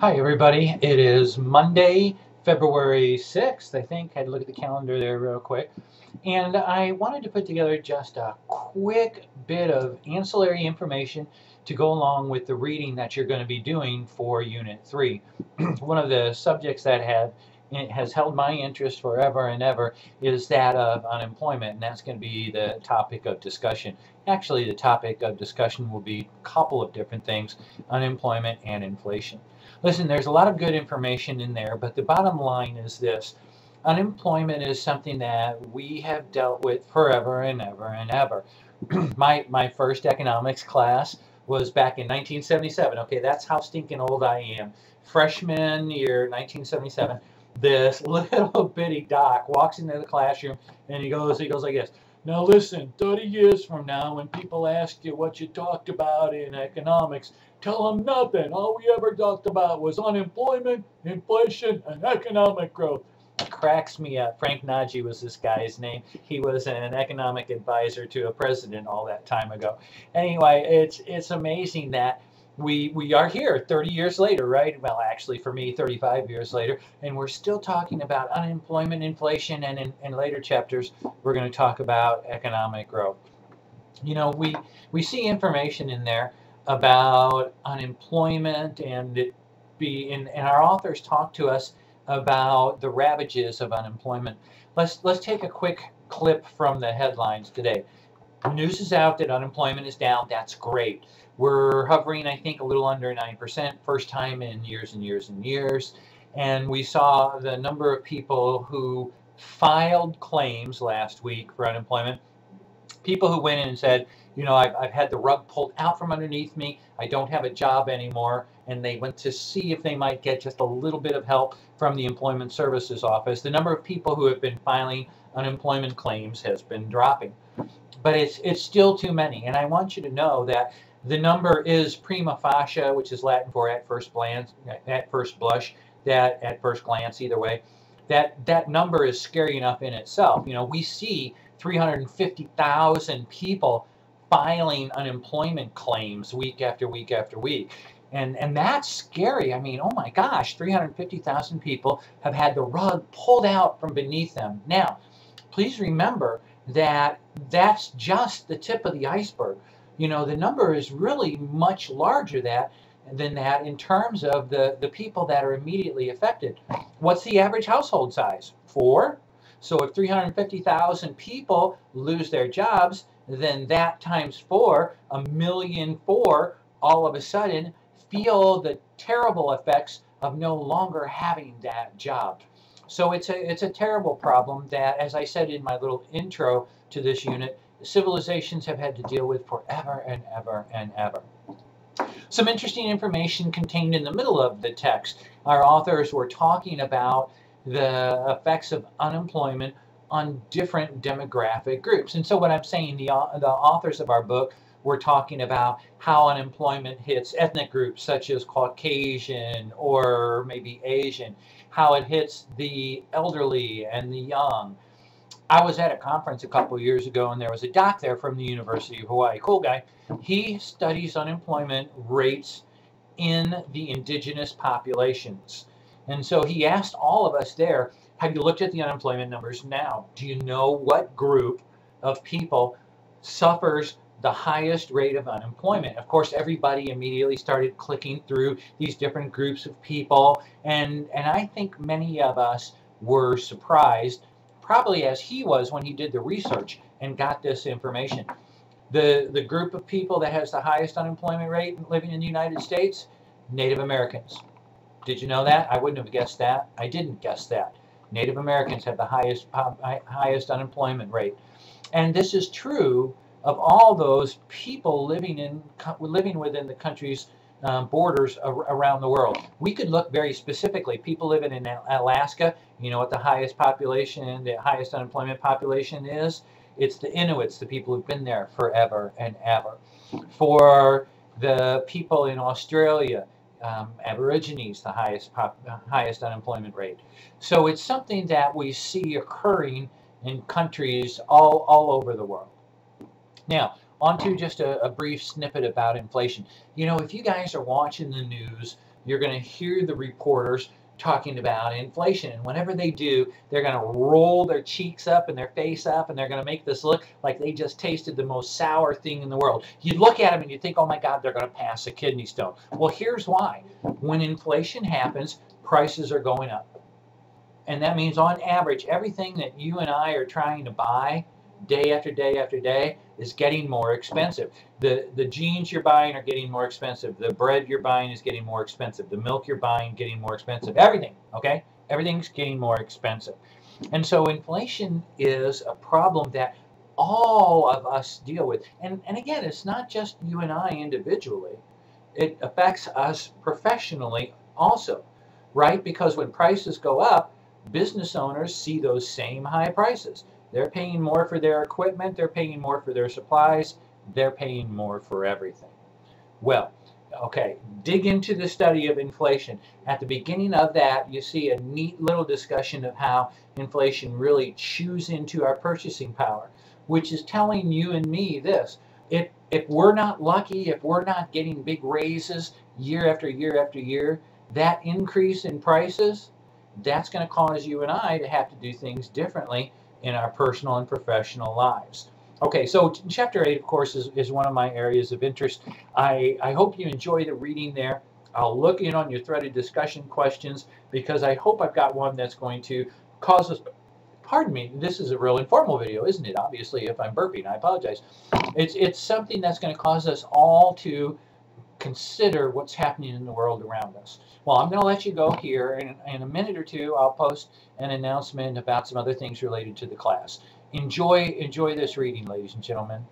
Hi, everybody. It is Monday, February 6th, I think. Had to look at the calendar there real quick. And I wanted to put together just a quick bit of ancillary information to go along with the reading that you're going to be doing for Unit 3. One of the subjects that has held my interest forever and ever is that of unemployment, and that's going to be the topic of discussion. Actually, the topic of discussion will be a couple of different things: unemployment and inflation. Listen, there's a lot of good information in there, but the bottom line is this. Unemployment is something that we have dealt with forever and ever and ever. My first economics class was back in 1977. Okay, that's how stinking old I am. Freshman year, 1977. This little bitty doc walks into the classroom and he goes like this. Now listen, 30 years from now, when people ask you what you talked about in economics, tell them nothing. All we ever talked about was unemployment, inflation, and economic growth. Cracks me up. Frank Nagy was this guy's name. He was an economic advisor to a president all that time ago. Anyway, it's amazing that we are here 30 years later, right? Well, actually, for me, 35 years later, and we're still talking about unemployment, inflation, and in later chapters, we're going to talk about economic growth. You know, we see information in there about unemployment, and and our authors talk to us about the ravages of unemployment. Let's take a quick clip from the headlines today. News is out that unemployment is down. That's great. We're hovering, I think, a little under 9%, first time in years and years and years. And we saw the number of people who filed claims last week for unemployment. People who went in and said, you know, I've had the rug pulled out from underneath me. I don't have a job anymore. And they went to see if they might get just a little bit of help from the Employment Services Office. The number of people who have been filing unemployment claims has been dropping. But it's still too many. And I want you to know that the number is prima facie, which is Latin for at first glance, at first blush, that at first glance, either way. That number is scary enough in itself. You know, we see 350,000 people filing unemployment claims week after week after week. And that's scary. I mean, oh my gosh, 350,000 people have had the rug pulled out from beneath them. Now, please remember that that's just the tip of the iceberg. You know, the number is really much larger than that in terms of the people that are immediately affected. What's the average household size? 4. So if 350,000 people lose their jobs, then that times 4, 1,000,004, all of a sudden feel the terrible effects of no longer having that job. So it's a terrible problem that, as I said in my little intro to this unit, civilizations have had to deal with forever and ever and ever. Some interesting information contained in the middle of the text. Our authors were talking about the effects of unemployment on different demographic groups. And so what I'm saying, the authors of our book were talking about how unemployment hits ethnic groups such as Caucasian or maybe Asian, how it hits the elderly and the young. I was at a conference a couple of years ago, and there was a doc there from the University of Hawaii. Cool guy. He studies unemployment rates in the indigenous populations. And so he asked all of us there, have you looked at the unemployment numbers now? Do you know what group of people suffers the highest rate of unemployment? Of course, everybody immediately started clicking through these different groups of people. And I think many of us were surprised, probably as he was when he did the research and got this information. The group of people that has the highest unemployment rate living in the United States, Native Americans. Did you know that? I wouldn't have guessed that. I didn't guess that. Native Americans have the highest unemployment rate. And this is true of all those people living within the country's borders around the world. We could look very specifically. People living in Alaska, you know what the highest unemployment population is? It's the Inuits, the people who've been there forever and ever. For the people in Australia, Aborigines, the highest unemployment rate. So it's something that we see occurring in countries all over the world. Now, on to just a brief snippet about inflation. You know, if you guys are watching the news, you're going to hear the reporters talking about inflation. And whenever they do, they're going to roll their cheeks up and their face up, and they're going to make this look like they just tasted the most sour thing in the world. You look at them and you think, oh my God, they're going to pass a kidney stone. Well, here's why. When inflation happens, prices are going up. And that means on average, everything that you and I are trying to buy day after day after day is getting more expensive. The jeans you're buying are getting more expensive. The bread you're buying is getting more expensive. The milk you're buying getting more expensive. Everything, okay? Everything's getting more expensive. And so inflation is a problem that all of us deal with. And again, it's not just you and I individually. It affects us professionally also, right? Because when prices go up, business owners see those same high prices. They're paying more for their equipment, they're paying more for their supplies, they're paying more for everything. Well, okay, dig into the study of inflation. At the beginning of that, you see a neat little discussion of how inflation really chews into our purchasing power, which is telling you and me this. If we're not lucky, if we're not getting big raises year after year after year, that increase in prices, that's going to cause you and I to have to do things differently in our personal and professional lives. Okay, so chapter 8, of course, is one of my areas of interest. I hope you enjoy the reading there. I'll look in on your threaded discussion questions because I hope I've got one that's going to cause us, pardon me, this is a real informal video, isn't it? Obviously, if I'm burping, I apologize. It's something that's going to cause us all to consider what's happening in the world around us. Well, I'm going to let you go here. In a minute or two, I'll post an announcement about some other things related to the class. Enjoy this reading, ladies and gentlemen.